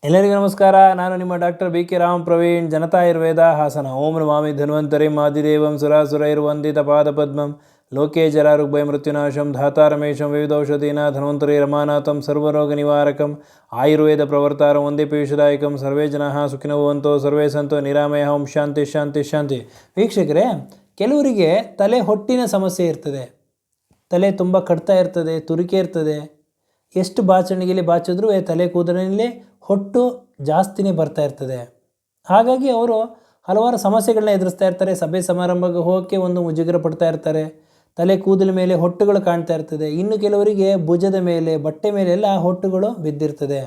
ಎಲ್ಲರಿಗೂ ನಮಸ್ಕಾರ. ನಾನು ನಿಮ್ಮ doctor B K Ram Praveen, Janata Ayurveda Hassan. ಓಂ ನಮಾಮಿ ಧನ್ವಂತರಿಂ ಆದಿದೇವಂ ಸುರಾಸುರೈರ್ವಂದಿತ ಪಾದಪದ್ಮಂ ಲೋಕೆ ಜರಾರುಗ್ಭಯ ಮೃತ್ಯುನಾಶಂ ಧಾತಾರಮೇಶಂ ವಿವಿಧೌಷಧೀನ ಧನ್ವಂತರಿ ರಮಾನಾಥಂ ಸರ್ವರೋಗ ನಿವಾರಕಂ ಆಯುರ್ವೇದ ಪ್ರವರ್ತಾರಂ ವಂದೇ ಪೀಯೂಷದಾಯಕಂ. ಸರ್ವೇ ಜನಾಃ ಸುಖಿನೋ ಭವಂತು, ಸರ್ವೇ ಸಂತೋ ನಿರಾಮಯಃ. ಓಂ ಶಾಂತಿ ಶಾಂತಿ ಶಾಂತಿ. ವೀಕ್ಷಕರೇ, ಕೆಲವರಿಗೆ ತಲೆ ಹೊಟ್ಟಿನ ಸಮಸ್ಯೆ ಇರ್ತದೆ. ತಲೆ ತುಂಬ ಕಟ್ತಾ ಇರ್ತದೆ, ತುರಿಕೆ ಇರ್ತದೆ. ಎಷ್ಟು ಬಾಚಣಿಗೆಯಲ್ಲಿ ಬಾಚಿದ್ರೂ ತಲೆ ಕೂದಲಿನಲ್ಲಿ ಹೊಟ್ಟು ಜಾಸ್ತಿನೇ ಬರ್ತಾ ಇರ್ತದೆ. ಹಾಗಾಗಿ ಅವರು ಹಲವಾರು ಸಮಸ್ಯೆಗಳನ್ನ ಎದುರಿಸ್ತಾ ಇರ್ತಾರೆ. ಸಭೆ ಸಮಾರಂಭಕ್ಕೆ ಹೋಗೋಕ್ಕೆ ಒಂದು ಮುಜುಗರ ಪಡ್ತಾ ಇರ್ತಾರೆ. ತಲೆ ಕೂದಲ ಮೇಲೆ ಹೊಟ್ಟುಗಳು ಕಾಣ್ತಾ ಇರ್ತದೆ. ಇನ್ನು ಕೆಲವರಿಗೆ ಭುಜದ ಮೇಲೆ, ಬಟ್ಟೆ ಮೇಲೆ ಎಲ್ಲ ಹೊಟ್ಟುಗಳು ಬಿದ್ದಿರ್ತದೆ.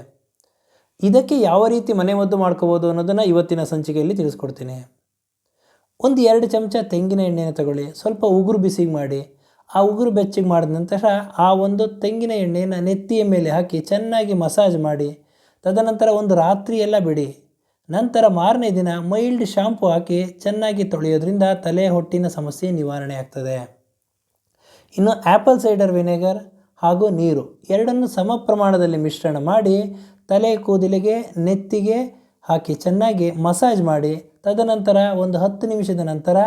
ಇದಕ್ಕೆ ಯಾವ ರೀತಿ ಮನೆಮದ್ದು ಮಾಡ್ಕೋಬೋದು ಅನ್ನೋದನ್ನು ಇವತ್ತಿನ ಸಂಚಿಕೆಯಲ್ಲಿ ತಿಳಿಸ್ಕೊಡ್ತೀನಿ. ಒಂದು 2 ಚಮಚ ತೆಂಗಿನ ಎಣ್ಣೆನ ತಗೊಳ್ಳಿ. ಸ್ವಲ್ಪ ಉಗುರು ಬಿಸಿಗೆ ಮಾಡಿ, ಆ ಉಗುರು ಬೆಚ್ಚಗೆ ಮಾಡಿದ ನಂತರ ಆ ಒಂದು ತೆಂಗಿನ ಎಣ್ಣೆಯನ್ನು ನೆತ್ತಿಯ ಮೇಲೆ ಹಾಕಿ ಚೆನ್ನಾಗಿ ಮಸಾಜ್ ಮಾಡಿ, ತದನಂತರ ಒಂದು ರಾತ್ರಿ ಎಲ್ಲ ಬಿಡಿ. ನಂತರ ಮಾರನೇ ದಿನ ಮೈಲ್ಡ್ ಶಾಂಪು ಹಾಕಿ ಚೆನ್ನಾಗಿ ತೊಳೆಯೋದ್ರಿಂದ ತಲೆ ಹೊಟ್ಟಿನ ಸಮಸ್ಯೆ ನಿವಾರಣೆ ಆಗ್ತದೆ. ಇನ್ನು ಆ್ಯಪಲ್ ಸೈಡರ್ ವಿನೆಗರ್ ಹಾಗೂ ನೀರು ಎರಡನ್ನು ಸಮ ಪ್ರಮಾಣದಲ್ಲಿ ಮಿಶ್ರಣ ಮಾಡಿ ತಲೆ ಕೂದಲಿಗೆ, ನೆತ್ತಿಗೆ ಹಾಕಿ ಚೆನ್ನಾಗಿ ಮಸಾಜ್ ಮಾಡಿ, ತದನಂತರ ಒಂದು 10 ನಿಮಿಷದ ನಂತರ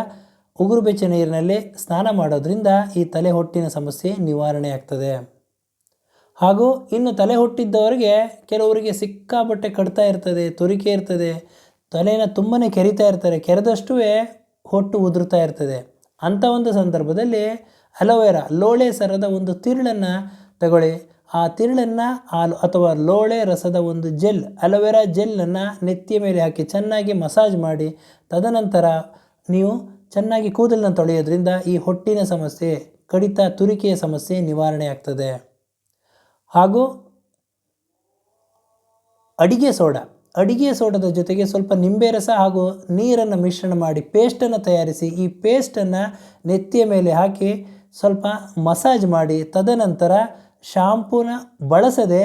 ಉಗುರು ಬೆಚ್ಚ ನೀರಿನಲ್ಲಿ ಸ್ನಾನ ಮಾಡೋದ್ರಿಂದ ಈ ತಲೆ ಹೊಟ್ಟಿನ ಸಮಸ್ಯೆ ನಿವಾರಣೆ ಆಗ್ತದೆ. ಹಾಗೂ ಇನ್ನು ತಲೆ ಹೊಟ್ಟಿದ್ದವರಿಗೆ ಕೆಲವರಿಗೆ ಸಿಕ್ಕಾಪಟ್ಟೆ ಕಟ್ತಾ ಇರ್ತದೆ, ತುರಿಕೆ ಇರ್ತದೆ, ತಲೆನ ತುಂಬಾ ಕೆರಿತಾ ಇರ್ತಾರೆ, ಕೆರೆದಷ್ಟೂ ಹೊಟ್ಟು ಉದುರ್ತಾ ಇರ್ತದೆ. ಅಂಥ ಒಂದು ಸಂದರ್ಭದಲ್ಲಿ ಅಲೋವೆರಾ, ಲೋಳೆ ಸರದ ಒಂದು ತಿರುಳನ್ನು ತಗೊಳ್ಳಿ. ಆ ತಿರುಳನ್ನು ಅಥವಾ ಲೋಳೆ ರಸದ ಒಂದು ಜೆಲ್, ಅಲೋವೆರಾ ಜೆಲ್ಲನ್ನು ನೆತ್ತಿಯ ಮೇಲೆ ಹಾಕಿ ಚೆನ್ನಾಗಿ ಮಸಾಜ್ ಮಾಡಿ, ತದನಂತರ ನೀವು ಚೆನ್ನಾಗಿ ಕೂದಲನ್ನು ತೊಳೆಯೋದ್ರಿಂದ ಈ ಹೊಟ್ಟಿನ ಸಮಸ್ಯೆ, ಕಡಿತ, ತುರಿಕೆಯ ಸಮಸ್ಯೆ ನಿವಾರಣೆ ಆಗ್ತದೆ. ಹಾಗೂ ಅಡಿಗೆ ಸೋಡದ ಜೊತೆಗೆ ಸ್ವಲ್ಪ ನಿಂಬೆ ರಸ ಹಾಗೂ ನೀರನ್ನು ಮಿಶ್ರಣ ಮಾಡಿ ಪೇಸ್ಟನ್ನು ತಯಾರಿಸಿ, ಈ ಪೇಸ್ಟನ್ನು ನೆತ್ತಿಯ ಮೇಲೆ ಹಾಕಿ ಸ್ವಲ್ಪ ಮಸಾಜ್ ಮಾಡಿ, ತದನಂತರ ಶಾಂಪೂನ ಬಳಸದೆ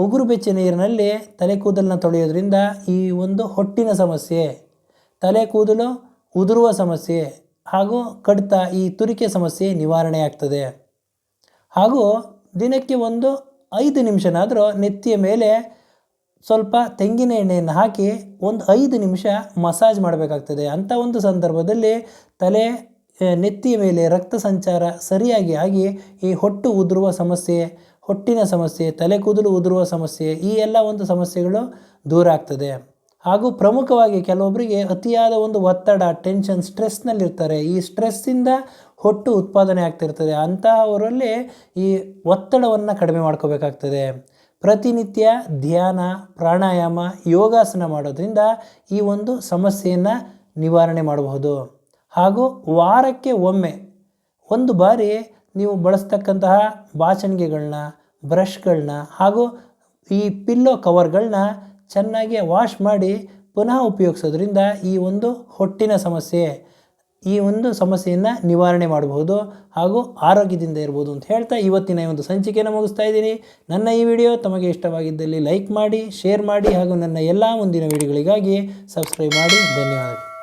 ಉಗುರು ಬೆಚ್ಚ ನೀರಿನಲ್ಲಿ ತಲೆ ಕೂದಲನ್ನು ತೊಳೆಯೋದ್ರಿಂದ ಈ ಒಂದು ಹೊಟ್ಟಿನ ಸಮಸ್ಯೆ, ತಲೆ ಕೂದಲು ಉದುರುವ ಸಮಸ್ಯೆ ಹಾಗೂ ಕಡಿತ, ಈ ತುರಿಕೆ ಸಮಸ್ಯೆ ನಿವಾರಣೆ ಆಗ್ತದೆ. ಹಾಗೂ ದಿನಕ್ಕೆ ಒಂದು 5 ನಿಮಿಷನಾದರೂ ನೆತ್ತಿಯ ಮೇಲೆ ಸ್ವಲ್ಪ ತೆಂಗಿನ ಎಣ್ಣೆಯನ್ನು ಹಾಕಿ ಒಂದು 5 ನಿಮಿಷ ಮಸಾಜ್ ಮಾಡಬೇಕಾಗ್ತದೆ. ಅಂಥ ಒಂದು ಸಂದರ್ಭದಲ್ಲಿ ತಲೆ, ನೆತ್ತಿಯ ಮೇಲೆ ರಕ್ತ ಸಂಚಾರ ಸರಿಯಾಗಿ ಆಗಿ ಈ ಹೊಟ್ಟು ಉದುರುವ ಸಮಸ್ಯೆ, ಹೊಟ್ಟಿನ ಸಮಸ್ಯೆ, ತಲೆ ಕೂದಲು ಉದುರುವ ಸಮಸ್ಯೆ, ಈ ಎಲ್ಲ ಒಂದು ಸಮಸ್ಯೆಗಳು ದೂರ ಆಗ್ತದೆ. ಹಾಗೂ ಪ್ರಮುಖವಾಗಿ ಕೆಲವೊಬ್ಬರಿಗೆ ಅತಿಯಾದ ಒಂದು ಒತ್ತಡ, ಟೆನ್ಷನ್, ಸ್ಟ್ರೆಸ್ನಲ್ಲಿರ್ತಾರೆ. ಈ ಸ್ಟ್ರೆಸ್ಸಿಂದ ಹೊಟ್ಟು ಉತ್ಪಾದನೆ ಆಗ್ತಿರ್ತದೆ. ಅಂತಹವರಲ್ಲಿ ಈ ಒತ್ತಡವನ್ನು ಕಡಿಮೆ ಮಾಡ್ಕೋಬೇಕಾಗ್ತದೆ. ಪ್ರತಿನಿತ್ಯ ಧ್ಯಾನ, ಪ್ರಾಣಾಯಾಮ, ಯೋಗಾಸನ ಮಾಡೋದ್ರಿಂದ ಈ ಒಂದು ಸಮಸ್ಯೆಯನ್ನು ನಿವಾರಣೆ ಮಾಡಬಹುದು. ಹಾಗೂ ವಾರಕ್ಕೆ ಒಮ್ಮೆ ಒಂದು ಬಾರಿ ನೀವು ಬಳಸ್ತಕ್ಕಂತಹ ಬಾಚಣಿಗೆಗಳನ್ನ, ಬ್ರಷ್ಗಳನ್ನ ಹಾಗೂ ಈ ಪಿಲ್ಲೋ ಕವರ್ಗಳನ್ನ ಚೆನ್ನಾಗಿ ವಾಶ್ ಮಾಡಿ ಪುನಃ ಉಪಯೋಗಿಸೋದ್ರಿಂದ ಈ ಒಂದು ಹೊಟ್ಟಿನ ಸಮಸ್ಯೆ, ಈ ಒಂದು ಸಮಸ್ಯೆಯನ್ನು ನಿವಾರಣೆ ಮಾಡಬಹುದು ಹಾಗೂ ಆರೋಗ್ಯದಿಂದ ಇರ್ಬೋದು ಅಂತ ಹೇಳ್ತಾ ಇವತ್ತಿನ ಈ ಒಂದು ಸಂಚಿಕೆಯನ್ನು ಮುಗಿಸ್ತಾ ಇದ್ದೀನಿ. ನನ್ನ ಈ ವಿಡಿಯೋ ತಮಗೆ ಇಷ್ಟವಾಗಿದ್ದಲ್ಲಿ ಲೈಕ್ ಮಾಡಿ, ಶೇರ್ ಮಾಡಿ ಹಾಗೂ ನನ್ನ ಎಲ್ಲ ಮುಂದಿನ ವಿಡಿಯೋಗಳಿಗಾಗಿ ಸಬ್ಸ್ಕ್ರೈಬ್ ಮಾಡಿ. ಧನ್ಯವಾದಗಳು.